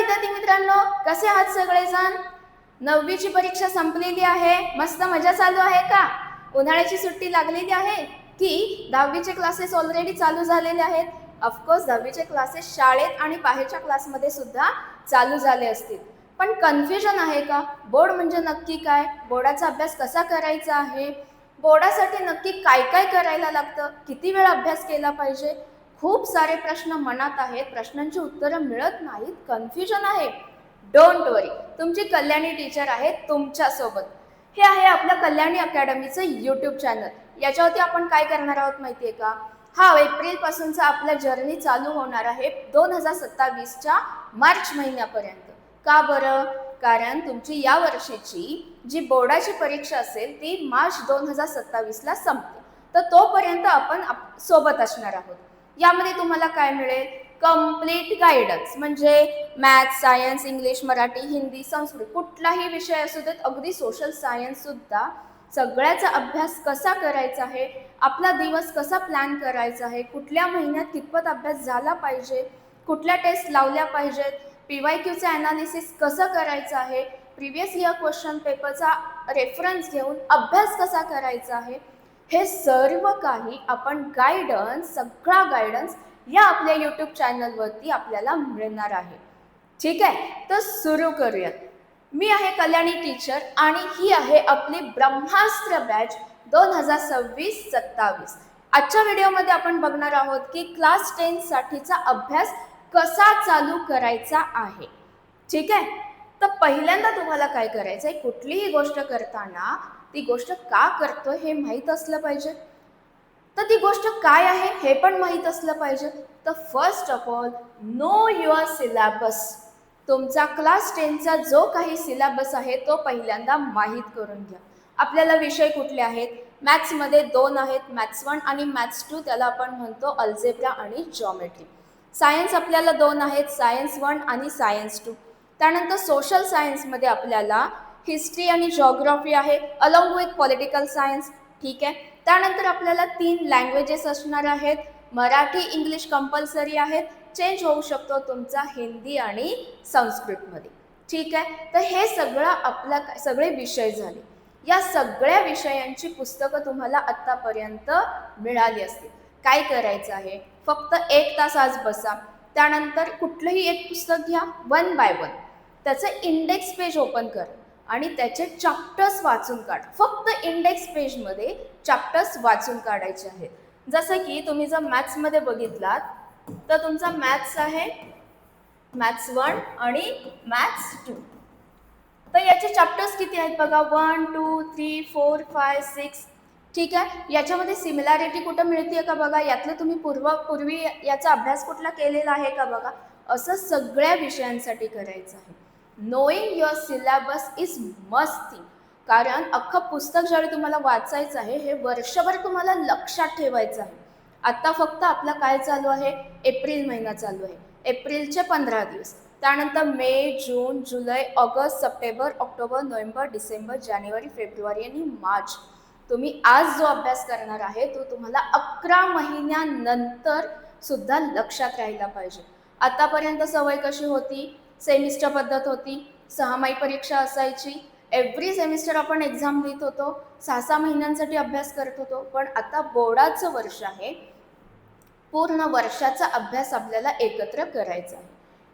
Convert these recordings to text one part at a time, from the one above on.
विद्यार्थी मित्रांनो, कसे आहात सगळेजण? 9वीची परीक्षा संपलेली आहे, मस्त मजा चालू आहे का? उन्हाळ्याची सुट्टी लागलेली आहे की 10वीचे क्लासेस ऑलरेडी चालू झालेले आहेत? ऑफकोर्स 10वीचे क्लासेस शाळेत आणि बाहेरच्या क्लासमध्ये सुद्धा चालू झाले असतील. पण कन्फ्युजन आहे का? बोर्ड म्हणजे नक्की काय? बोर्डाचा अभ्यास कसा करायचा आहे? बोर्डासाठी नक्की काय काय करायला लागतं? किती वेळ अभ्यास केला पाहिजे? खूप सारे प्रश्न मनात आहेत, प्रश्नांची उत्तरं मिळत नाहीत, कन्फ्युजन आहे. डोंट वरी, तुमची कल्याणी टीचर आहे तुमच्यासोबत. हे आहे आपलं कल्याणी अकॅडमीचं यूट्यूब चॅनल. याच्यावरती आपण काय करणार आहोत माहिती आहे का? हा एप्रिलपासूनचा आपला जर्नी चालू होणार आहे 2027च्या मार्च महिन्यापर्यंत. का बरं? कारण तुमची या वर्षीची जी बोर्डाची परीक्षा असेल ती मार्च 2027ला संपते. तर तोपर्यंत आपण सोबत असणार आहोत. यामध्ये तुम्हाला काय मिळेल? कम्प्लीट गायडन्स, म्हणजे maths, science, English, Marathi, Hindi, Sanskrit, कुठलाही विषय असू देत, अगदी सोशल सायन्स सुद्धा, सगळ्याचा अभ्यास कसा करायचा आहे, आपला दिवस कसा प्लॅन करायचा आहे, कुठल्या महिन्यात कितपत अभ्यास झाला पाहिजे, कुठल्या टेस्ट लावल्या पाहिजेत, PYQचं ॲनालिसिस कसं करायचं आहे, प्रिव्हियस इयर क्वेश्चन पेपरचा रेफरन्स घेऊन अभ्यास कसा करायचा आहे, हे सर्व काही आपण सगळा गायडन्स या आपल्या यूट्यूब चॅनलवरती आपल्याला मिळणार आहे. ठीक आहे, तर सुरू करूयात. मी आहे कल्याणी टीचर आणि ही आहे आपली ब्रह्मास्त्र बॅच 2026-27. आजच्या व्हिडिओमध्ये आपण बघणार आहोत की क्लास 10 साठीचा अभ्यास कसा चालू करायचा आहे. ठीक आहे, तर पहिल्यांदा तुम्हाला काय करायचं आहे, कुठलीही गोष्ट करताना ती गोष्ट का करतोय हे माहीत असलं पाहिजे. तर ती गोष्ट काय आहे हे पण माहीत असलं पाहिजे. तर first of all, know your syllabus. तुमचा क्लास 10चा जो काही सिलेबस आहे तो पहिल्यांदा माहीत करून घ्या. आपल्याला विषय कुठले आहेत? मॅथ्समध्ये 2 आहेत, मॅथ्स 1 आणि मॅथ्स 2, त्याला आपण म्हणतो अल्जेब्रा आणि जॉमेट्री. सायन्स आपल्याला 2 आहेत, सायन्स 1 आणि सायन्स 2. त्यानंतर सोशल सायन्समध्ये आपल्याला हिस्ट्री आणि जॉग्राफी आहे, अलॉंग विथ पॉलिटिकल सायन्स. ठीक आहे, त्यानंतर आपल्याला 3 लँग्वेजेस असणार आहेत, मराठी, इंग्लिश कंपल्सरी आहेत, चेंज होऊ शकतो तुमचा हिंदी आणि संस्कृतमध्ये. ठीक आहे, तर हे सगळं सगळे विषय झाले. या सगळ्या विषयांची पुस्तकं तुम्हाला आत्तापर्यंत मिळाली असतील. काय करायचं आहे? फक्त 1 तास आज बसा, त्यानंतर कुठलंही एक पुस्तक घ्या, 1 बाय 1, त्याचं इंडेक्स पेज ओपन करा आणि त्याचे चॅप्टर्स वाचून काढा. फक्त इंडेक्स पेजमध्ये चॅप्टर्स वाचून काढायचे आहेत. जसं की तुम्ही जर मॅथ्समध्ये बघितलात तर तुमचा मॅथ्स आहे मॅथ्स 1 आणि मॅथ्स 2. तर याचे चॅप्टर्स किती आहेत बघा, 1 2 3 4 5 6. ठीक आहे, याच्यामध्ये सिमिलॅरिटी कुठं मिळते का बघा, यातलं तुम्ही पूर्वी याचा अभ्यास कुठला केलेला आहे का बघा. असं सगळ्या विषयांसाठी करायचं आहे. Knowing your syllabus is must thing. कारण अख्खं पुस्तक ज्यावेळी तुम्हाला वाचायचं आहे हे वर्षभर तुम्हाला लक्षात ठेवायचं आहे. आत्ता फक्त आपला काय चालू आहे? एप्रिल महिना चालू आहे. एप्रिलचे 15 दिवस, त्यानंतर मे, जून, जुलै, ऑगस्ट, सप्टेंबर, ऑक्टोबर, नोव्हेंबर, डिसेंबर, जानेवारी, फेब्रुवारी आणि मार्च. तुम्ही आज जो अभ्यास करणार आहे तो तुम्हाला 11 महिन्यानंतर सुद्धा लक्षात राहिला पाहिजे. आतापर्यंत सवय कशी होती? सेमिस्टर पद्धत होती, 6माही परीक्षा असायची, एव्हरी सेमिस्टर आपण एक्झाम देत होतो, 6 महिन्यांसाठी अभ्यास करत होतो. पण आता बोर्डाचं वर्ष आहे, पूर्ण वर्षाचा अभ्यास आपल्याला एकत्र करायचा आहे.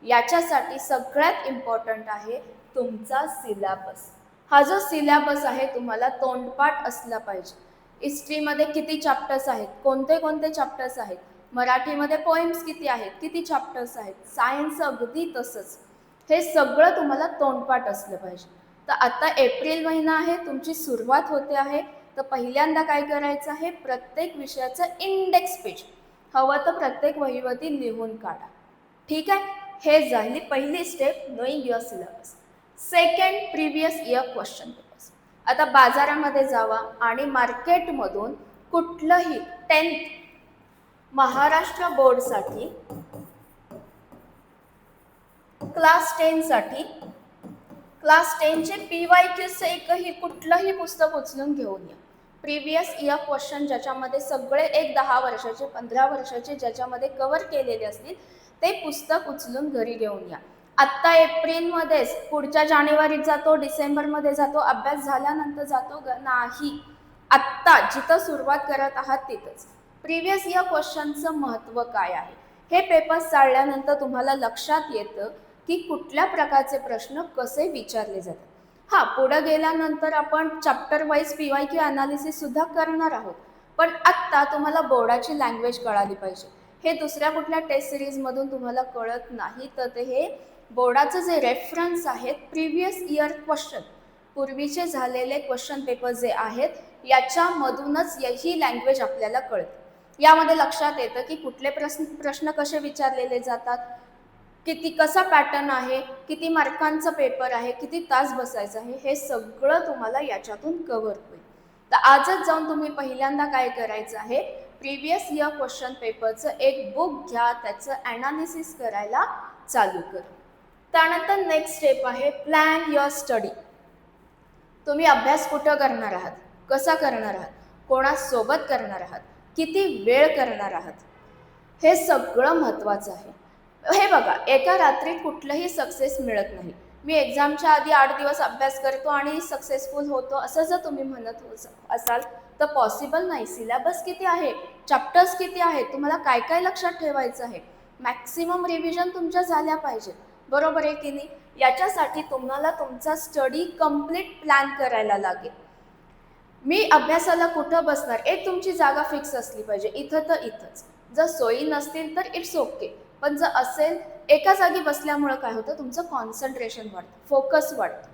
याच्यासाठी सगळ्यात इम्पॉर्टंट आहे तुमचा सिलेबस. हा जो सिलेबस आहे तुम्हाला तोंडपाठ असला पाहिजे. हिस्ट्रीमध्ये किती चॅप्टर्स आहेत, कोणते कोणते चॅप्टर्स आहेत, मराठीमध्ये पोएम्स किती आहेत, किती चॅप्टर्स आहेत, सायन्स अगदी तसंच. हे सगळं तुम्हाला तोंडपाठ असलं पाहिजे. तर आता एप्रिल महिना आहे, तुमची सुरुवात होते आहे. तर पहिल्यांदा काय करायचं आहे? प्रत्येक विषयाचं इंडेक्स पेज हवं तर प्रत्येक वहीवरती लिहून काढा. ठीक आहे, हे झाली पहिली step, knowing your syllabus. Second, previous year question papers. आता बाजारामध्ये जावा आणि मार्केटमधून कुठलंही 10th महाराष्ट्र बोर्डसाठी, क्लास 10 साठी, क्लास 10चे PYQचं कुठलंही पुस्तक उचलून घेऊन या. प्रिव्हियस इयर क्वेश्चन ज्याच्यामध्ये सगळे 10 वर्षाचे 15 वर्षाचे ज्याच्यामध्ये कव्हर केलेले असतील ते पुस्तक उचलून घरी घेऊन या. आत्ता एप्रिलमध्येच पुढच्या जानेवारीत जातो, डिसेंबरमध्ये जातो, अभ्यास झाल्यानंतर जातो नाही. आत्ता जिथं सुरुवात करत आहात तिथंच. प्रिव्हियस इयर क्वेश्चनचं महत्त्व काय आहे हे पेपर्स चालल्यानंतर तुम्हाला लक्षात येतं की कुठल्या प्रकारचे प्रश्न कसे विचारले जातात. हा, पुढे गेल्यानंतर आपण चॅप्टर वाईज PYQ अनालिसिस सुद्धा करणार आहोत. पण आत्ता तुम्हाला बोर्डाची लँग्वेज कळाली पाहिजे. हे दुसऱ्या कुठल्या टेस्ट सिरीजमधून तुम्हाला कळत नाही. तर ते हे बोर्डाचं जे रेफरन्स आहेत प्रिव्हियस इयर क्वेश्चन, पूर्वीचे झालेले क्वेश्चन पेपर जे आहेत याच्यामधूनच ही लँग्वेज आपल्याला कळते. यामध्ये लक्षात येतं की कुठले प्रश्न कसे विचारलेले जातात, कसा पॅटर्न आहे, किती मार्कांचा पेपर आहे, किती तास बसायचं आहे, हे सगळं तुम्हाला याच्यातून कव्हर होईल. तर आजच जाऊन तुम्ही पहिल्यांदा काय करायचं आहे, प्रिव्हियस इयर क्वेश्चन पेपरचं एक बुक घ्या, त्याचं ॲनालिसिस करायला चालू करा. त्यानंतर नेक्स्ट स्टेप आहे प्लॅन युअर स्टडी. तुम्ही अभ्यास कुठं करणार आहात, कसा करणार आहात, कोणासोबत करणार आहात, किती वेळ करणार आहात, हे सगळं महत्त्वाचं आहे. हे बघा, एका रात्रीत कुठलंही सक्सेस मिळत नाही. मी एक्झामच्या आधी 8 दिवस अभ्यास करतो आणि सक्सेसफुल होतो असं जर तुम्ही म्हणत असाल तर पॉसिबल नाही. सिलेबस किती आहे, चॅप्टर्स किती आहेत, तुम्हाला काय काय लक्षात ठेवायचं आहे, मॅक्सिमम रिव्हिजन तुमच्या झाल्या पाहिजे, बरोबर आहे की नाही. याच्यासाठी तुम्हाला तुमचा स्टडी कम्प्लीट प्लॅन करायला लागेल. मी अभ्यासाला कुठं बसणार, एक तुमची जागा फिक्स असली पाहिजे, इथं तर इथंच. जर सोयी नसतील तर इट्स ओके, पण जर असेल, एका जागी बसल्यामुळं काय होतं, तुमचं कॉन्सन्ट्रेशन वाढतं, फोकस वाढतं.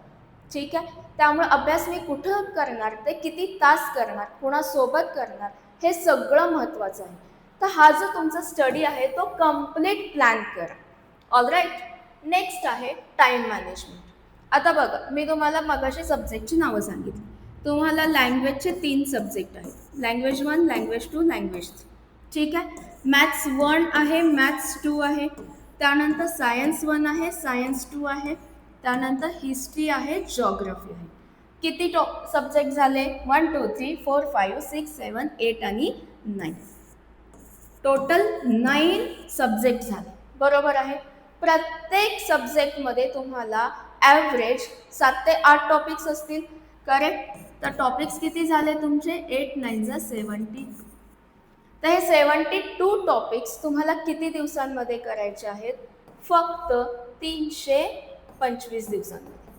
ठीक आहे. त्यामुळे अभ्यास मी कुठं करणार, ते किती तास करणार, कोणासोबत करणार, हे सगळं महत्त्वाचं आहे. तर हा जो तुमचा स्टडी आहे तो कम्प्लीट प्लॅन करा. ऑलराईट. नेक्स्ट आहे टाईम मॅनेजमेंट. आता बघा, मी तुम्हाला मगाशी सब्जेक्टची नावं सांगितली. तुम्हाला लँग्वेजचे 3 सब्जेक्ट आहेत, लँग्वेज 1, लँग्वेज 2, लँग्वेज 3. ठीक आहे. मॅथ्स 1 आहे, मॅथ्स 2 आहे, त्यानंतर सायन्स 1 आहे, सायन्स 2 आहे, त्यानंतर हिस्ट्री आहे, जॉग्रफी आहे. किती सब्जेक्ट झाले, 1 2 3 4 5 6 7 8 आणि 9. टोटल 9 सब्जेक्ट झाले, बरोबर आहे. प्रत्येक सब्जेक्टमध्ये तुम्हाला ॲव्हरेज 7 ते 8 टॉपिक्स असतील, करेक्ट. तर टॉपिक्स किती झाले तुमचे, 8 9 70. तर हे 72 टॉपिक्स तुम्हाला किती दिवसांमध्ये करायचे आहेत, फक्त 325 दिवसांमध्ये.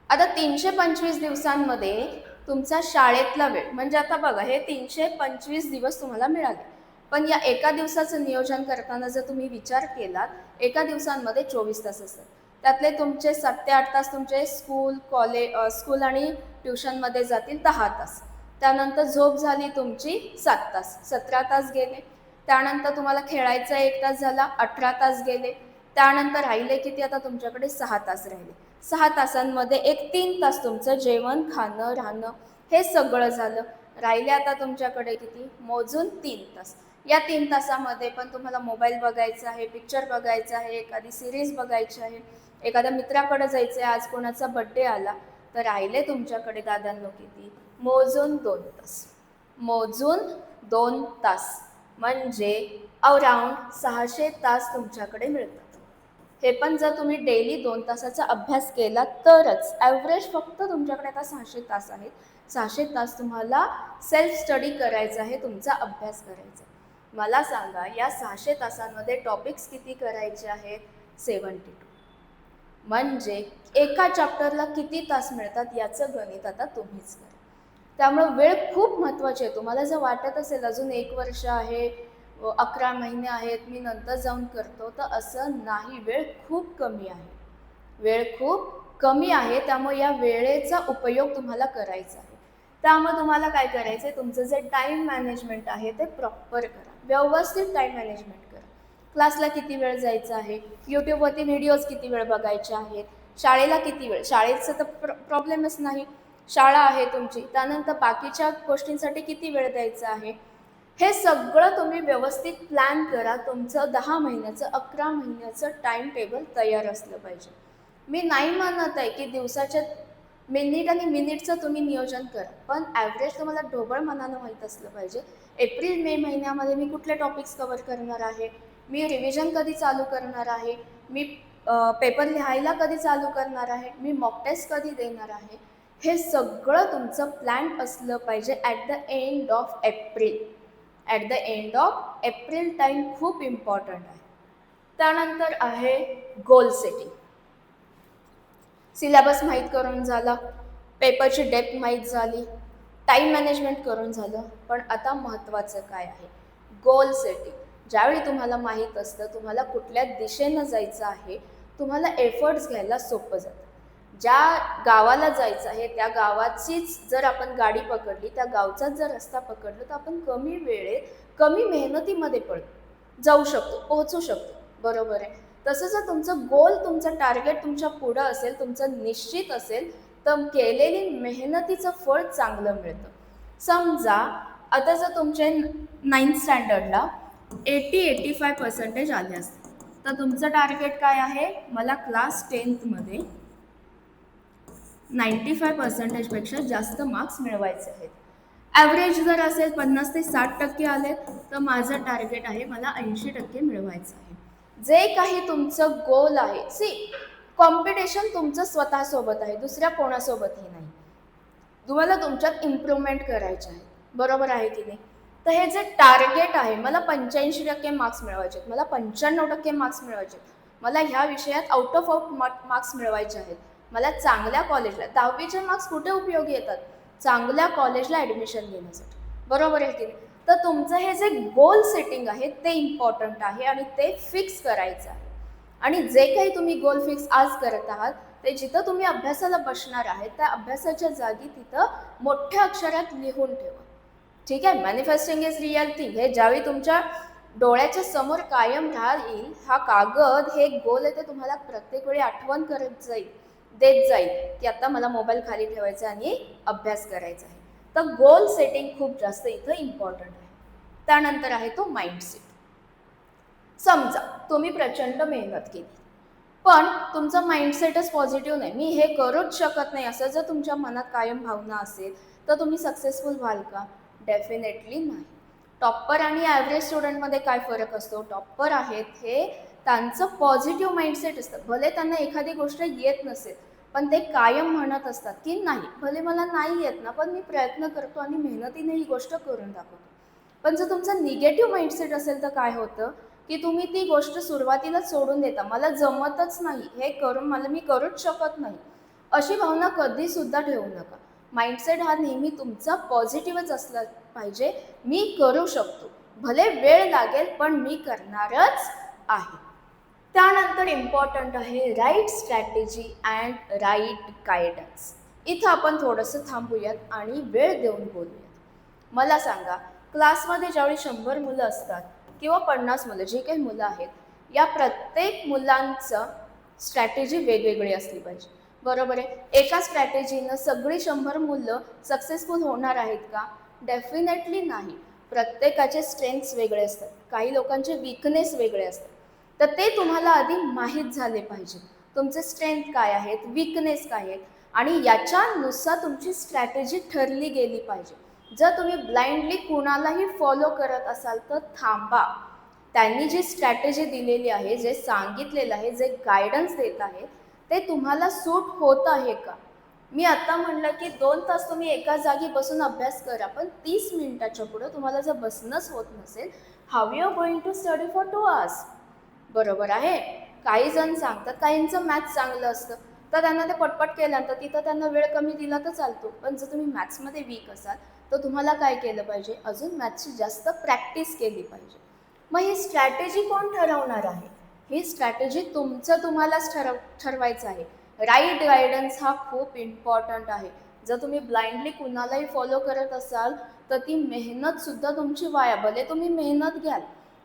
आता 325 दिवसांमध्ये तुमचा शाळेतला वेळ, म्हणजे आता बघा, हे 325 दिवस तुम्हाला मिळाले, पण या एका दिवसाचं नियोजन करताना जर तुम्ही विचार केलात, एका दिवसांमध्ये 24 तास असतात. त्यातले तुमचे 7 ते 8 तास तुमचे स्कूल आणि ट्युशनमध्ये जातील, 10 तास. त्यानंतर झोप झाली तुमची 7 तास, 17 तास गेले. त्यानंतर तुम्हाला खेळायचा 1 तास झाला, 18 तास गेले. त्यानंतर राहिले किती, आता तुमच्याकडे 6 तास राहिले. 6 तासांमध्ये एक 3 तास तुमचं जेवण, खाणं, राहणं हे सगळं झालं. राहिले आता तुमच्याकडे किती, मोजून 3 तास. या 3 तासामध्ये पण तुम्हाला मोबाईल बघायचा आहे, पिक्चर बघायचा आहे, एखादी सिरीज बघायची आहे, एखाद्या मित्राकडे जायचं आहे, आज कोणाचा बड्डे आला, तर राहिले तुमच्याकडे दादांनो किती, मोजून 2 तास. मोजून 2 तास म्हणजे अराउंड 600 तास तुमच्याकडे मिळतात. हे पण जर तुम्ही डेली 2 तासाचा अभ्यास केला तरच. ॲव्हरेज फक्त तुमच्याकडे आता 600 तास आहेत. 600 तास तुम्हाला सेल्फ स्टडी करायचं आहे, तुमचा अभ्यास करायचा आहे. मला सांगा, या 600 तासांमध्ये टॉपिक्स किती करायचे आहेत, 72. म्हणजे एका चॅप्टरला किती तास मिळतात याचं गणित आता तुम्हीच करा. त्यामुळे वेळ खूप महत्त्वाची आहे. तुम्हाला जर वाटत असेल अजून 1 वर्ष आहे, 11 महिने आहेत, मी नंतर जाऊन करतो, तर असं नाही. वेळ खूप कमी आहे, वेळ खूप कमी आहे. त्यामुळे या वेळेचा उपयोग तुम्हाला करायचा आहे. त्यामुळे तुम्हाला काय करायचं आहे, तुमचं जे टाईम मॅनेजमेंट आहे ते प्रॉपर करा, व्यवस्थित टाईम मॅनेजमेंट करा. क्लासला किती वेळ जायचं आहे, यूट्यूबवरती व्हिडिओज किती वेळ बघायचे आहेत, शाळेला किती वेळ, शाळेचं तर प्रॉब्लेमच नाही, शाळा आहे तुमची, त्यानंतर बाकीच्या गोष्टींसाठी किती वेळ द्यायचा आहे, हे सगळं तुम्ही व्यवस्थित प्लॅन करा. तुमचं 10 महिन्याचं 11 महिन्याचं टाईम टेबल तयार असलं पाहिजे. मी नाही म्हणत आहे की दिवसाच्या मिनिट आणि मिनिटचं तुम्ही नियोजन करा, पण ॲव्हरेज तुम्हाला ढोबळ मनानं माहीत असलं पाहिजे. एप्रिल मे महिन्यामध्ये मी कुठले टॉपिक्स कवर करणार आहे, मी रिव्हिजन कधी चालू करणार आहे, मी पेपर लिहायला कधी चालू करणार आहे, मी मॉक टेस्ट कधी देणार आहे, हे सगळं तुमचं प्लॅन असलं पाहिजे at the end of April. At the end of April time खूप इम्पॉर्टंट आहे. त्यानंतर आहे गोल सेटिंग. सिलेबस माहीत करून झाला, पेपरची डेप्थ माहीत झाली, टाईम मॅनेजमेंट करून झालं, पण आता महत्त्वाचं काय आहे, गोल सेटिंग. ज्यावेळी तुम्हाला माहीत असतं तुम्हाला कुठल्या दिशेनं जायचं आहे, तुम्हाला एफर्ट्स घ्यायला सोपं जातं. ज्या गावाला जायचं आहे त्या गावाचीच जर आपण गाडी पकडली, त्या गावचाच जर रस्ता पकडला, तर आपण कमी वेळेत कमी मेहनतीमध्ये जाऊ शकतो, पोहोचू शकतो. बरोबर आहे. तसं जर तुमचं गोल, तुमचं टार्गेट तुमच्या पुढं असेल, तुमचं निश्चित असेल, तर केलेली मेहनतीचं फळ चांगलं मिळतं. समजा आता जर तुमचे 9th स्टँडर्डला 80-85% आले असते, तर तुमचं टार्गेट काय आहे, मला क्लास 10thमध्ये 95%पेक्षा जास्त मार्क्स मिळवायचे आहेत. ॲव्हरेज जर असेल 50 ते 60% आले, तर माझं टार्गेट आहे मला 80% मिळवायचं आहे. जे काही तुमचं गोल आहे, कॉम्पिटिशन तुमचं स्वतःसोबत आहे, दुसऱ्या कोणासोबतही नाही. तुम्हाला तुमच्यात इम्प्रूव्हमेंट करायचे आहे, बरोबर आहे की नाही. तर हे जे टार्गेट आहे, मला 85% मार्क्स मिळवायचे आहेत, मला 95% मार्क्स मिळवायचे आहेत, मला ह्या विषयात आउट ऑफ मार्क्स मिळवायचे आहेत, मला चांगल्या कॉलेजला, 10वीचे मार्क्स कुठे उपयोगी येतात, चांगल्या कॉलेजला ॲडमिशन घेण्यासाठी, बरोबर आहे की नाही. तर तुमचं हे जे गोल सेटिंग आहे ते इम्पॉर्टंट आहे आणि ते फिक्स करायचं आहे. आणि जे काही तुम्ही गोल फिक्स आज करत आहात, ते जिथं तुम्ही अभ्यासाला बसणार आहे त्या अभ्यासाच्या जागी तिथं मोठ्या अक्षरात लिहून ठेवा. ठीक आहे. मॅनिफेस्टिंग इज रियालिटी हे ज्यावेळी तुमच्या डोळ्याच्या समोर कायम राहील, हा कागद हे गोल आहे, ते तुम्हाला प्रत्येक वेळी आठवण करत देत जाईल की आता मला मोबाईल खाली ठेवायचा आणि अभ्यास करायचा आहे. तर गोल सेटिंग खूप जास्त इथं इम्पॉर्टंट आहे. त्यानंतर आहे तो माइंडसेट. समजा तुम्ही प्रचंड मेहनत केली, पण तुमचं माइंडसेटच पॉझिटिव्ह नाही, मी हे करूच शकत नाही, असं जर तुमच्या मनात कायम भावना असेल, तर तुम्ही सक्सेसफुल व्हाल का? डेफिनेटली नाही. टॉपर आणि ॲव्हरेज स्टुडंटमध्ये काय फरक असतो? टॉपर आहेत हे त्यांचं पॉझिटिव्ह माइंडसेट असतं. भले त्यांना एखादी गोष्ट येत नसेल, पण ते कायम म्हणत असतात की नाही, भले मला नाही येत ना, पण मी प्रयत्न करतो आणि मेहनतीने ही गोष्ट करून दाखवतो. पण जर तुमचं निगेटिव्ह माइंडसेट असेल तर काय होतं की तुम्ही ती गोष्ट सुरुवातीलाच सोडून देता, मला जमतच नाही, हे करून मी करूच शकत नाही, अशी भावना कधी सुद्धा ठेवू नका. माइंडसेट हा नेहमी तुमचा पॉझिटिव्हच असला पाहिजे. मी करू शकतो, भले वेळ लागेल पण मी करणारच आहे. त्यानंतर इम्पॉर्टंट आहे right strategy and right guidance. इथं आपण थोडंसं थांबूयात आणि वेळ देऊन बोलूयात. मला सांगा, क्लासमध्ये ज्यावेळी 100 मुलं असतात किंवा 50 मुलं, जे काही मुलं आहेत, या प्रत्येक मुलांचं स्ट्रॅटेजी वेगवेगळी असली पाहिजे, बरोबर आहे. एका स्ट्रॅटेजीनं सगळी 100 मुलं सक्सेसफुल होणार आहेत का? डेफिनेटली नाही. प्रत्येकाचे स्ट्रेंथ्स वेगळे असतात, काही लोकांचे वीकनेस वेगळे असतात. तर ते तुम्हाला आधी माहीत झाले पाहिजे, तुमचे स्ट्रेंथ काय आहेत, वीकनेस काय आहेत, आणि याच्यानुसार तुमची स्ट्रॅटेजी ठरली गेली पाहिजे. जर तुम्ही ब्लाइंडली कुणालाही फॉलो करत असाल तर थांबा. त्यांनी जी स्ट्रॅटेजी दिलेली आहे, जे सांगितलेलं आहे, जे गायडन्स देत आहे, ते तुम्हाला सूट होत आहे का? मी आता म्हणलं की 2 तास तुम्ही एका जागी बसून अभ्यास करा, पण 30 मिनिटाच्या पुढं तुम्हाला जर बसणंच होत नसेल, how you are going to study for 2 hours? बरोबर आहे. काही जण सांगतात, काहींचं मॅथ्स चांगलं असतं, तर त्यांना ते पटपट केल्यानंतर तिथं त्यांना वेळ कमी दिला तर चालतो. पण जर तुम्ही मॅथ्समध्ये वीक असाल, तर तुम्हाला काय केलं पाहिजे, अजून मॅथ्सची जास्त प्रॅक्टिस केली पाहिजे. मग ही स्ट्रॅटेजी कोण ठरवणार आहे? ही स्ट्रॅटेजी तुम्हालाच ठरवायचं आहे. राईट गायडन्स हा खूप इम्पॉर्टंट आहे. जर तुम्ही ब्लाइंडली कुणालाही फॉलो करत असाल, तर ती मेहनतसुद्धा तुमची वाया. भले तुम्ही मेहनत घ्याल,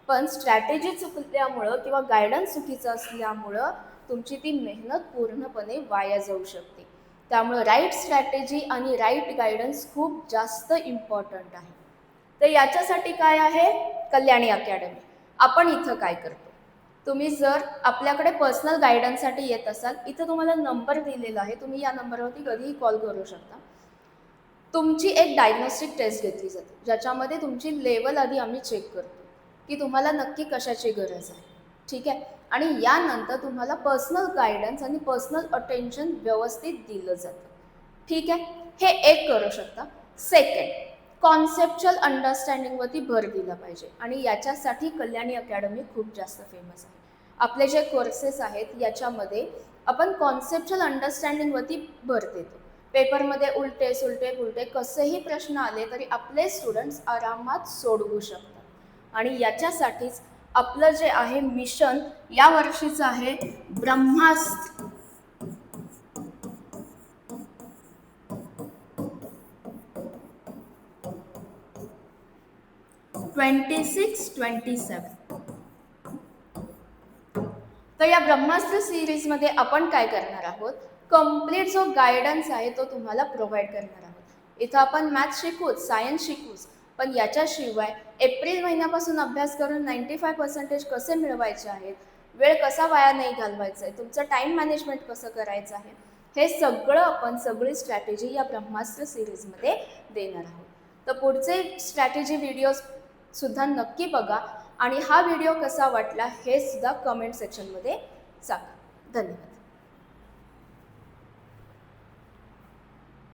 पण स्ट्रॅटेजी चुकल्यामुळं किंवा गायडन्स चुकीचं असल्यामुळं तुमची ती मेहनत पूर्णपणे वाया जाऊ शकते. त्यामुळं राईट स्ट्रॅटेजी आणि राईट गायडन्स खूप जास्त इम्पॉर्टंट आहे. तर याच्यासाठी काय आहे, कल्याणी अकॅडमी. आपण इथं काय करतो, तुम्ही जर आपल्याकडे पर्सनल गायडन्ससाठी येत असाल, इथं तुम्हाला नंबर दिलेला आहे, तुम्ही या नंबरवरती कधीही कॉल करू शकता. तुमची एक डायग्नोस्टिक टेस्ट घेतली जाते, ज्याच्यामध्ये तुमची लेवल आधी आम्ही चेक करतो की तुम्हाला नक्की कशाची गरज आहे. ठीक आहे. आणि यानंतर तुम्हाला पर्सनल गायडन्स आणि पर्सनल अटेन्शन व्यवस्थित दिलं जातं. ठीक आहे, हे एक करू शकता. सेकंड, कॉन्सेप्च्युअल अंडरस्टँडिंगवरती भर दिला पाहिजे आणि याच्यासाठी कल्याणी अकॅडमी खूप जास्त फेमस आहे. आपले जे कोर्सेस आहेत याच्यामध्ये आपण कॉन्सेप्च्युअल अंडरस्टँडिंगवरती भर देतो. पेपरमध्ये उलटे सुलटे पुलटे कसेही प्रश्न आले तरी आपले स्टुडंट्स आरामात सोडवू शकतात आणि याच्यासाठीच आपलं जे आहे मिशन या वर्षीचं आहे ब्रह्मास्त्र 26-27. तर या ब्रह्मास्त्र सिरीजमध्ये आपण काय करणार आहोत, कम्प्लीट जो गायडन्स आहे तो तुम्हाला प्रोव्हाइड करणार आहोत. इथं आपण मॅथ्स शिकूच, सायन्स शिकूच, पण याच्याशिवाय एप्रिल महिन्यापासून अभ्यास करून 95% कसे मिळवायचे आहेत, वेळ कसा वाया नाही घालवायचा आहे, तुमचं टाईम मॅनेजमेंट कसं करायचं आहे, हे सगळं आपण सगळी स्ट्रॅटेजी या ब्रह्मास्त्र सिरीजमध्ये देणार आहोत. तर पुढचे स्ट्रॅटेजी व्हिडिओज सुद्धा नक्की बघा आणि हा व्हिडिओ कसा वाटला हे सुद्धा कमेंट सेक्शनमध्ये सांगा. धन्यवाद.